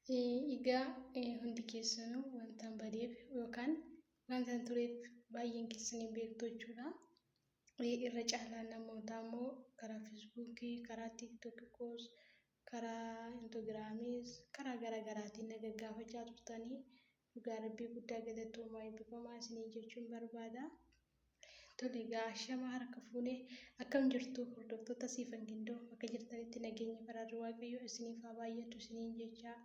Egaa hundi keessanuu wanta bareef yookaan wanta tureef baay'een keessan hin beektu jechuudha. Irra caalaan namootaa immoo karaa feesbuukii, karaa tiiktookii, karaa instaagiraamiis, karaa garaagaraatiin na gaggaafachaa turtanii dhugaa rabbii guddaa galatoomaa eebbifamaa isinii jechuun barbaada. Tole egaa shama harka fuunee akkam jirtu hordoftoota siifan gindoo bakka jirtanitti nageenya baraarri waaqayyo isiniif haa baay'atu isiniin jechaa.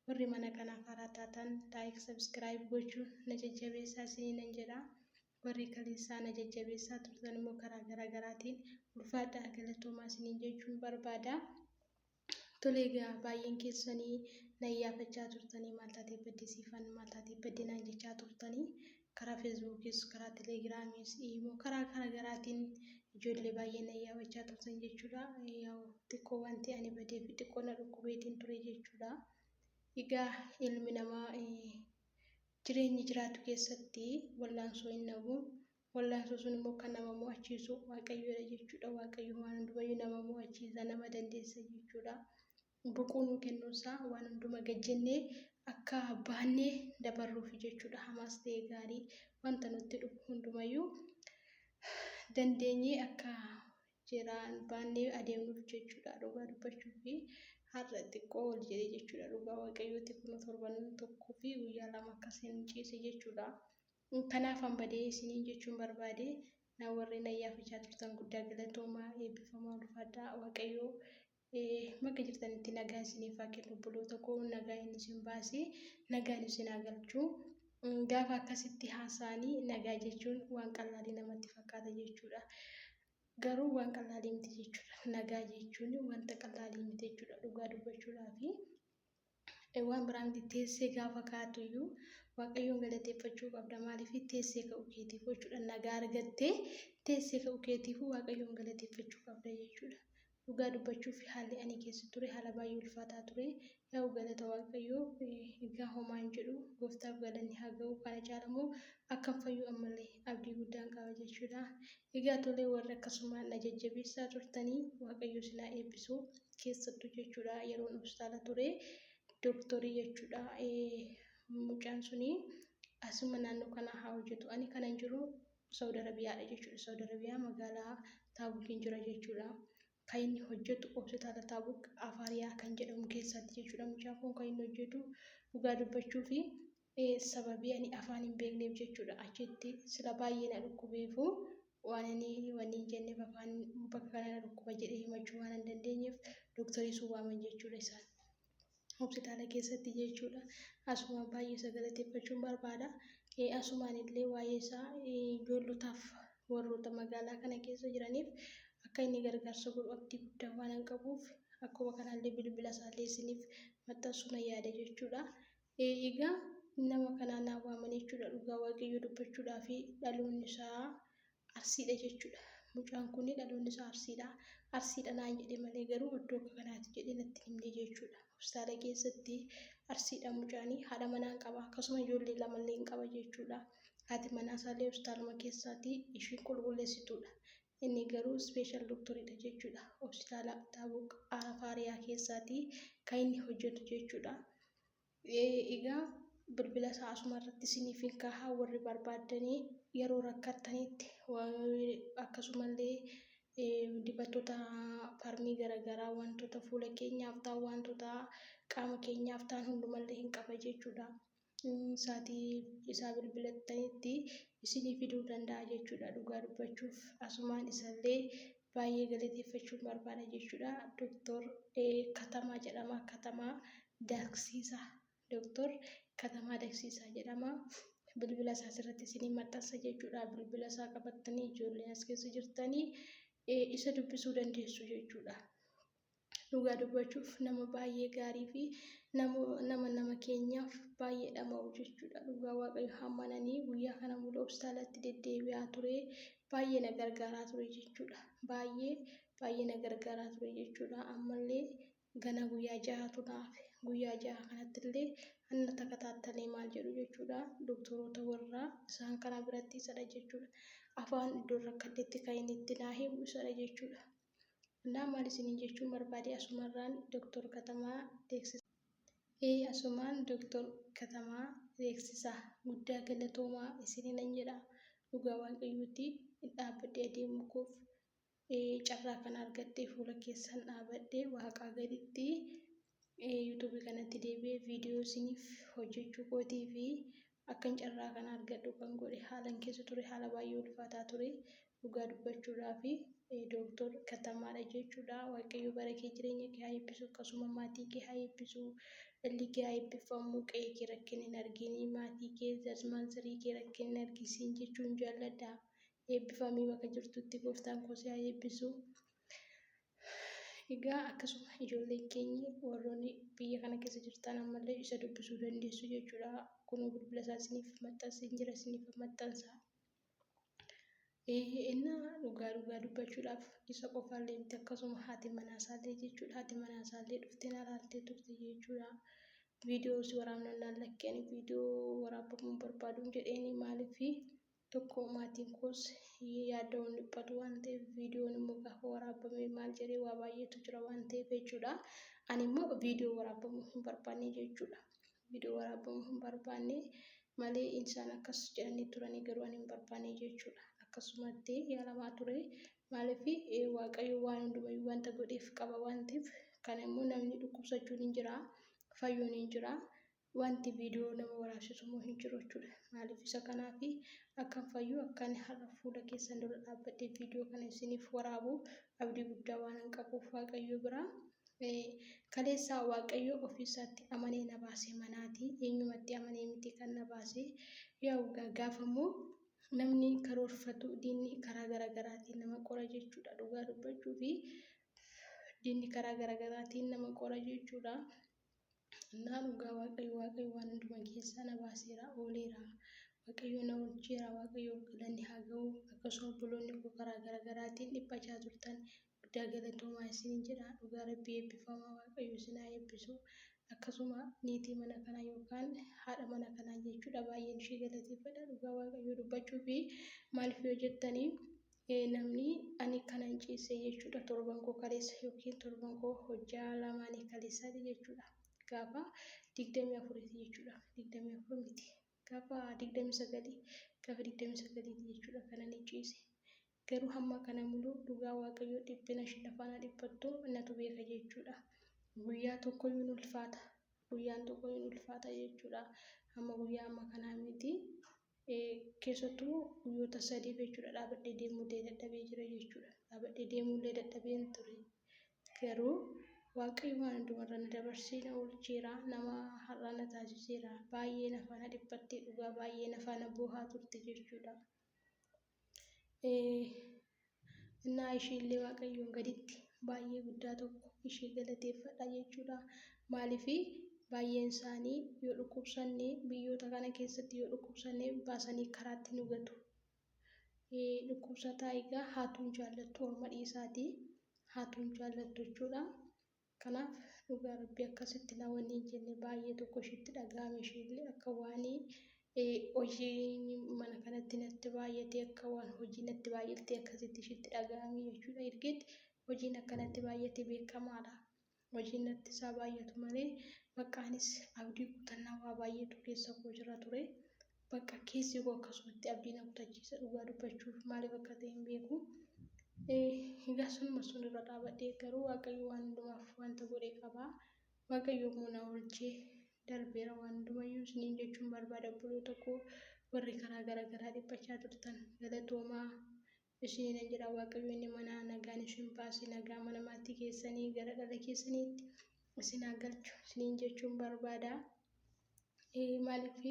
Warri mana kanaaf haaraa taatan laayik sabskiraayib gochuun na jajjabeessaa isiniin jedha. Warri kaleessaa na jajjabeessaa turtan immoo karaa garaagaraatiin ulfaadhaa galatoomaa isiniin jechuun barbaada. Tole egaa baay'een keessanii na iyyaafachaa turtanii maal taatee baddisiifan maal taatee baddinaan jechaa turtanii karaa feesbuukis karaa telegiraamiis immoo karaa garaagaraatiin ijoollee baay'ee na iyyaafachaa turtan jechuudha. Xiqqoo wanti ani badee fi xiqqoo na dhukkubeetiin ture jechuudha. Egaa ilmi namaa jireenya jiraatu keessatti wallaansoo hin dhabu. Wallaansoo sun immoo kan nama mo'achiisu waaqayyoodha jechuudha. Waaqayyo waan hundumayyuu nama mo'achiisa nama dandeessa jechuudha. Boquu nuu kennuusaa waan hunduma gajjennee akka baannee dabarruuf jechuudha. Hamaas ta'e gaarii wanta nutti dhufu hundumayyuu dandeenyee akka jiraan baannee adeemnuuf jechuudha. Dhugaa dubbachuu fi har'a xiqqoo ol jedhee jechuudha. Dhugaa waaqayyooti kun torban tokkoo fi guyyaa lama akkasiin ciise jechuudha. Kanaaf badee isiniin jechuun barbaade na warri na iyyaafachaa turtan guddaa galatoomaa eebbifamaa ulfaadhaa waaqayyoo bakka jirtanitti nagaa isiniif haa kennu obboloota koo nagaa inni isin baasee nagaan isin haa galchu. Gaafa akkasitti haasa'anii nagaa jechuun waan qalaalii namatti fakkaata jechuudha. Garuu waan qalaalii miti jechuudha. Nagaa jechuun wanta qalaalii miti jechuudha dhugaa dubbachuudhaaf. Waan biraa miti teessee gaafa kaatuyyuu waaqayyoon galateeffachuu qabda. Maaliif teessee ka'uu keetiif jechuudha. Nagaa argattee teessee ka'uu keetiif waaqayyoon galateeffachuu qabda jechuudha. Dhugaa dubbachuuf haalli ani keessa ture haala baay'ee ulfaataa ture. Yaa galata waaqayyoo egaa homaan jedhu gooftaaf galanni haa ga'u. Kana caalamoo akkam fayyuu ammallee abdii guddaan qaba jechuudha. Egaa tolee warri akkasumaan na jajjabeessaa turtanii waaqayyo sinaa eebbisuu keessattuu jechuudha. Yeroon hospitaala ture dooktorii jechuudha. Mucaan suni asuma naannoo kana haa hojjetu. Ani kanan jiru Saudi Arabiyaadha jechuudha. Saudi Arabiyaa magaalaa Taabukiin jira jechuudha. Kan inni hojjetu hospitaala Taabuk Afaariyaa kan jedhamu keessatti jechuudha. Mucaan kun kan inni hojjetu dhugaa dubbachuu fi sababii ani afaan hin beekneef jechuudha. Achitti sila baay'ee na dhukkubeefu waan inni jenneef afaan bakka kana na dhukkuba jedhee himachuu waan hin dandeenyeef dooktarii sun waaman jechuudha isaan. Hospitaala keessatti jechuudha. Asuma baay'ee isa galateeffachuun barbaada. Asumaan illee waa'ee isaa ijoollotaaf warroota magaalaa kana keessa jiraniif akka inni gargaarsa godhu abdii guddaa waan hin qabuuf akkuma kanallee bilbila isaallee isiniif maxxansuu na yaada jechuudha. Egaa nama kanaan naa waaman jechuudha. Dhugaa waaqayyoo dubbachuudhaa fi dhaloonni isaa Arsiidha jechuudha. Mucaan kun dhaloonni isaa Arsiidha. Arsiidha naan jedhe malee garuu iddoo akka kanaatti jedhee natti himne jechuudha. Hospitaala keessatti Arsiidha mucaanii haadha manaa qaba. Akkasuma ijoollee lamallee hin qaba jechuudha. Haati manaa isaallee hospitaaluma keessaatti isheen qulqulleessituudha. Inni garuu ispeeshaal dooktoriidha jechuudha. Hospitaala Taabuk Afaariyaa keessaatti kan inni hojjetu jechuudha. Egaa bilbila isaa asuma irratti isiniif hin kaahaa warri barbaadanii yeroo rakkattanitti akkasumallee dibatoota farmii garaagaraa wantoota fuula keenyaaf ta'an wantoota qaama keenyaaf ta'an hundumallee hin qaba jechuudha. Saatii isaa bilbilattanitti isinii fiduu danda'a jechuudha. Dhugaa dubbachuuf asumaan isallee baay'ee galateeffachuun barbaada jechuudha. Dooktor Katamaa jedhama. Katamaa Daqsiisaa. Dooktor Katamaa Daqsiisaa jedhama. Bilbila isaa asirratti isinii maxxansa jechuudha. Bilbila isaa qabattanii ijoolleen as keessa jirtanii isa dubbisuu dandeessu jechuudha. Dhugaa dubbachuuf nama baay'ee gaarii fi nama keenyaaf baay'ee dhama'u jechuudha. Dhugaa waaqayyo hammananii guyyaa kana mulu hospitaalatti deddeebi'aa ture. Baay'ee na gargaaraa ture jechuudha. Baay'ee na gargaaraa ture jechuudha. Ammallee gana guyyaa jahatu naaf guyyaa jaha kanatti illee anna takataattalee maal jedhu jechuudha. Doktoroota warraa isaan kana biratti isadha jechuudha. Afaan iddoo rakkaddetti kan inni itti naa himu isadha jechuudha. Naa maal isiniin jechuun barbaade asumarraan Dooktor Katamaa Daqsiisaa. Asumaan Dooktor Katamaa beeksisaa guddaa galatoomaa isiniin jedha. Dhugaa waaqayyooti dhaabbadhee adeemuuf carraa kan argadhee fuula keessan dhaabadhee waaqaa gaditti yuutuubii kanatti deebi'ee viidiyoo isiniif hojjechuu kootii fi akkan carraa kan argadhu kan godhe haalan keessa ture haala baay'ee ulfaataa ture dhugaa dubbachuudhaa fi Dooktor Katamaadha jechuudha. Waaqayyo bara kee jireenya kee haa eebbisu akkasuma maatii kee haa eebbisu. Dhalli kee haa eebbifamu qe'ee kee rakkina hin argini maatii kee zasmaansarii kee rakkina hin argisiin jechuun jaalladha. Eebbifamii bakka jirtutti gooftaan koo si haa eebbisu. Egaa akkasuma ijoolleen keenya warroonni biyya kana keessa jirtan ammallee isa dubbisuu dandeessu jechuudha. Kunoo bilbila isaa isiniif maxxansee jira isiniif maxxansa. Innaa dhugaa dubbachuudhaaf isa qofaallee miti akkasuma haati manaa isaallee jechuudha. Haati manaa isaallee dhuftee na ilaaltee turte jechuudha. Viidiyoo si waraabnan lallakkeen viidiyoo waraabamuu barbaaduun jedheeni maaliif tokko maatiin koos yaada'uun dhiphatu waan ta'eef viidiyoon immoo gaafa waraabame maal jedhee waa baay'eetu jira waan ta'eef jechuudha. Ani immoo viidiyoo waraabamuu hin barbaanne jechuudha. Viidiyoo waraabamuu hin barbaanne malee isaan akkas jedhanii turanii garuu ani hin barbaanne jechuudha. Akkasumatti yaalamaa ture maaliif waaqayyo waan hundumayyuu wanta godheef qaba waan ta'eef kana immoo namni dhukkubsachuun hin jira fayyuun hin jira wanti viidiyoo nama waraabsisu immoo hin jiru jechuudha. Maaliif isa kanaaf akkan fayyu akkan har'a fuula keessan dura dhaabbadhee viidiyoo kana isiniif waraabu abdii guddaa waan hin qabuuf waaqayyo bira kaleessaa waaqayyo ofiisaatti amanee na baasee manaatii eenyumatti amanee miti kan na baasee yaa gaafa immoo namni karoorfatu diinni karaa garaagaraatiin nama qora jechuudha. Dhugaa dubbachuu fi diinni karaa garaagaraatiin nama qora jechuudha. Innaa dhugaa waaqayyo waan hundumaa keessaa na baaseera ooleera. Waaqayyo na oolcheera waaqayyo galanni haa ga'u akkasuma obboloonni koo karaa garaagaraatiin dhiphachaa turtan guddaa galatoomaa isiniin jedha. Dhugaa rabbii eebbifamaa waaqayyo isin haa eebbisu. Akkasuma niitii mana kanaa yookaan haadha mana kanaa jechuudha baay'een ishee galateeffadha. Dhugaa waaqayyo dubbachuu fi maaliif yoo jettanii namni ani kana hin ciisee jechuudha torban koo kaleessa yookiin torban koo hojjaa lamaanii kaleessaati jechuudha. Gaafa 24 jechuudha. 24 miti. Gaafa 29 jechuudha kana ni ciise. Garuu hamma kana muluu dhugaa waaqayyo dhiphina ishee lafaana dhiphattu natu beeka jechuudha. Guyyaa tokkoyyuu ulfaata. Guyyaan tokkoyyuu ulfaata jechuudha. Hamma guyyaa amma kanaa miti. Keessattuu guyyoota 3 jechuudha dhaabadhee deemullee dadhabee jira jechuudha. Dhaabadhee deemullee dadhabeen ture. Garuu waaqayyo waan hundumarra na dabarsee na oolcheera nama har'a na taasiseera baay'ee na faana dhiphattee dhugaa baay'ee na faana boohaa turte jechuudha. Innaa isheellee waaqayyoon gaditti baay'ee guddaa tokko ishee galateeffadha jechuudha. Maaliif baay'een isaanii yoo dhukkubsannee biyyoota kana keessatti yoo dhukkubsannee baasanii karaatti nu gatu. Dhukkubsataa egaa haatuun jaallattu orma dhiisaati haatuun jaallattu jechuudha. Kanaaf dhugaa rabbii akkasitti na wanni hin jenne baay'ee tokko isheetti dhaga'ame isheellee akka waan hojii mana kanatti natti baay'ate akka waan hojii natti baay'ate akkasitti isheetti dhaga'ame jechuudha. Ergeetti hojiin akkanatti baay'ate beekamaadha. Hojiin natti isaa baay'atu malee baqqaanis abdii kutannaa waa baay'eetu keessa koo jira ture. Bakka keessi koo akkasumatti abdii na kutachiisa dhugaa dubbachuuf maaliif akka ta'e hin beeku. Egaa sunuma sun irra dhaabadhee garuu waaqayyo waan hundumaaf wanta godhee qaba. Waaqayyo immoo na oolchee darbeera waan hundumayyuu isiniin jechuun barbaada obboloota koo warri karaa garaagaraa dhiphachaa turtan galatoomaa isiniin jedha waaqayyo inni mana nagaan isin baase nagaa mana maatii keessanii gara dhala keessaniitti isin haa galchu isiniin jechuun barbaada. Maaliif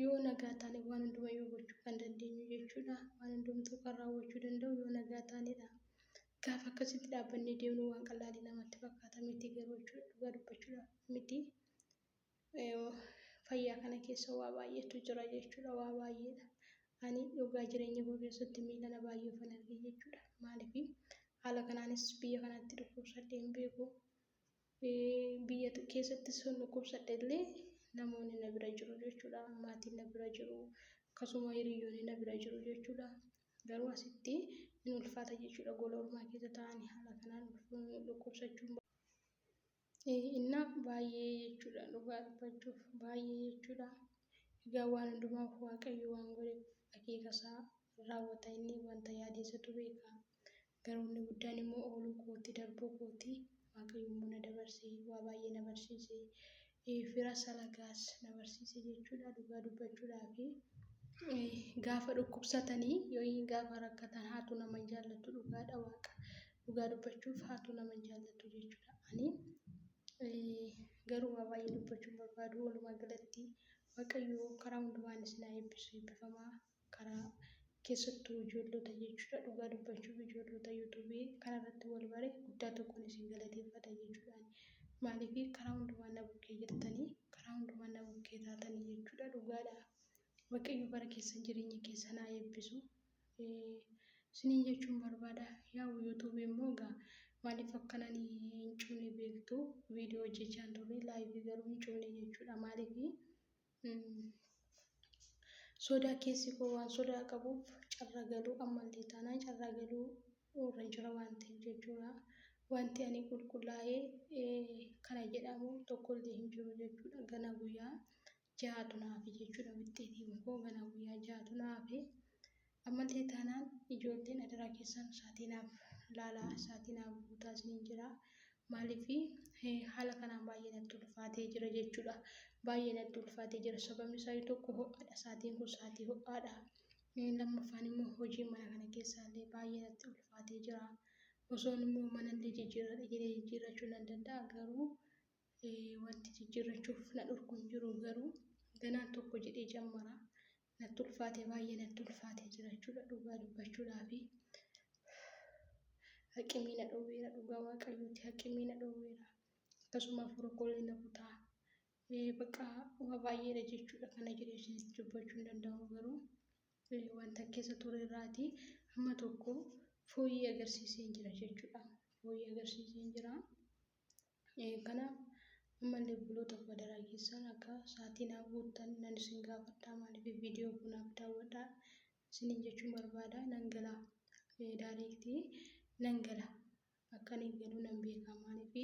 yoo nagaa taane waan hundumayyuu gochuu kan dandeenyu jechuudha. Waan hundumtuu kan raawwachuu danda'u yoo nagaa taanedha. Gaafa akkasitti dhaabbannee deemnu waan qal'aadhi namatti fakkaata miti garuu dhugaa dubbachuudhaaf miti. Fayyaa kana keessa waa baay'eetu jira jechuudha waa baay'eedha. Ani dhugaa jireenya koo keessatti miila na baay'ee ofan arge jechuudha. Maaliif haala kanaanis biyya kanatti dhukkubsadhee hin beeku. Biyya keessatti sun dhukkubsadhe illee namoonni na bira jiru jechuudha. Maatiin na bira jiru akkasuma hiriyoonni na bira jiru jechuudha. Garuu asitti in ulfaata jechuudha. Gola ormaa keessa taa'anii haala kanaan dhukkubsachuun Inna baay'ee jechuudha dhugaa dubbachuuf baay'ee jechuudha. Egaa waan hundumaaf Waaqayyo waan godheef akeekasaa raawwata inni wanta yaadeessatu beeka. Garuu inni guddaan immoo ooluu kooti darbuu kooti Waaqayyo immoo na dabarsee waa baay'ee na barsiise. Fira salagaas na barsiise jechuudha dhugaa dubbachuudhaaf. Gaafa dhukkubsatanii yookiin gaafa rakkatan haatu nama hin jaallatu dhugaadha waaqa. Dhugaa dubbachuuf haatu nama hin jaallatu jechuudha. Ani garuu waa baay'ee dubbachuun barbaadu walumaa galatti Waaqayyo karaa hundumaan isin haa eebbisu eebbifamaa karaa keessattuu ijoollota jechuudha dhugaa dubbachuuf ijoollota yuutuubii kanarratti wal bare guddaa tokkoon isin galateeffadha jechuudha. Maaliif karaa hundumaan na bukkee jirtanii karaa hundumaan na bukkee taatanii jechuudha dhugaadha. Waaqayyo bara keessan jireenya keessan haa eebbisu. Isiniin jechuun barbaada yaa yuutuubii immoo egaa maaliif akkanaan hin cuune beektu viidiyoo hojjechaan turre laayivii garuu hin cuune jechuudha. Maaliif sodaa keessi koo waan sodaa qabuuf carraa galuu ammallee taanaan carraa galuu irra jira waan ta'eef jechuudha. Wanti ani qulqullaa'ee kana jedhamu tokkollee hin jiru jechuudha. Gana guyyaa jahatu naafe jechuudha wixxeetiin koo gana guyyaa jahatu naafe. Ammallee taanaan ijoolleen adaraa keessan saatinaaf laalaa saatinaaf guutaa isiniin jira. Maaliif haala kanaan baay'ee natti ulfaatee jira jechuudha. Baay'ee natti ulfaatee jira sababni isaa tokko ho'aadha saatiin kun saatii ho'aadha. Lammaffaan immoo hojii mana kana keessaallee baay'ee natti ulfaatee jira. Osoon immoo manallee jijjiirrachuu nan danda'a garuu wanti jijjiirrachuuf na dhorku hin jiru garuu ganaan tokko jedhee jammara. Natti ulfaatee baay'ee natti ulfaatee jira jechuudha dhugaa dubbachuudhaaf. Haqimii na dhoowweera dhugaa waaqayyooti haqimii na dhoowweera. Akkasuma hafuura koollee na kutaa. Bakka waa baay'eedha jechuudha kana jedhee isinitti dubbachuu hin danda'u garuu wanta keessa ture irraati hamma tokko fooyyee agarsiisee jira jechuudha. Fooyyee agarsiisee jira. Kanaaf ammallee buloota badaraa keessan akka saatii naaf guuttan nan isin gaafadha maaliif viidiyoo kunaaf daawwadha isiniin jechuun barbaada nan gala daariiktii nan gala akkan eeggaluu nan beeka maaliif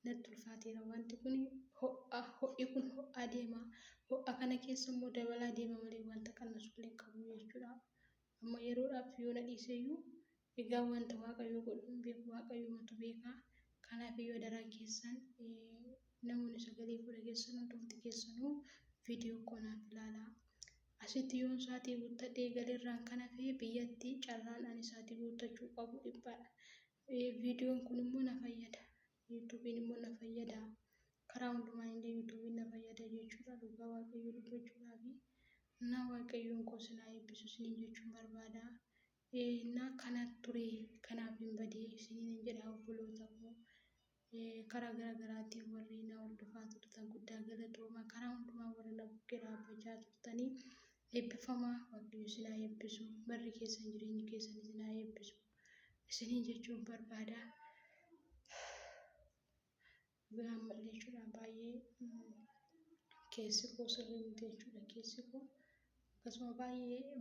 natti ulfaateera wanti kun ho'i kun ho'aa deema ho'a kana keessa immoo dabalaa deema malee wanta qannasuullee qabu jechuudha. Amma yeroodhaaf yoo na dhiiseyyuu egaa wanta waaqayyo godhuun beeku waaqayyumatu beeka. Kanaaf iyyuu adaraa keessan namoonni sagalee fuudha keessan hundumti keessanuu viidiyoo konaaf ilaalaa. Asitti yoon saatii guuttadhee galirraan kana fi biyyatti carraan ani saatii guuttachuu qabu dhibbaadha. Viidiyoon kun immoo na fayyada. Yuutuubiin immoo na fayyada. Karaa hundumaan illee yuutuubiin na fayyada jechuudha dhugaa waaqayyo dubbachuudhaaf. Na waaqayyoon koo sinaa eebbisu isiniin jechuun barbaada. Na kana ture kanaaf hin badee isiniin jedha obboloota koo. Karaa garaagaraatiin warri na hordofaa turtan guddaa galatooma karaa hundumaa warra na bukkee dhaabbachaa turtanii eebbifamaa waaqayyo sinaa eebbisu barri keessan jireenyi keessan sinaa eebbisu isiniin jechuun barbaada. Biraan mallee jechuudha baay'ee keessi koo sirrii miti jechuudha keessi koo akkasuma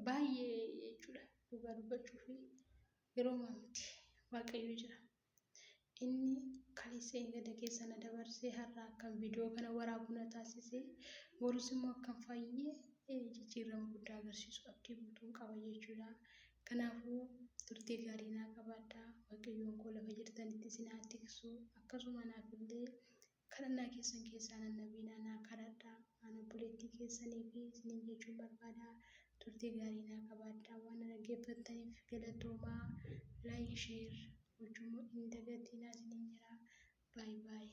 baay'ee jechuudha dhugaa dubbachuuf yeroo miti waaqayyo jira. Inni kaleessa gada keessa na dabarsee har'a akkam viidiyoo kana waraabu na taasisee borus immoo akkam fayyee jijjiirama guddaa agarsiisu abdii guutuun qaba jechuudha. Kanaafuu turtii gaarii naa qabaadhaa waaqayyoon koo lafa jirtanitti isin haa tiksu akkasuma naaf illee kadhannaa keessan keessaa nannabiinaa naa kadhadhaa ana obboleettii keessanii fi isiniin jechuun barbaada. Turtii gaarii naa qabaadhaa waan dhaggeeffattaniif galatoomaa laayik sheer gochuun hin dagatinaa isiniin jira. Baay'ee.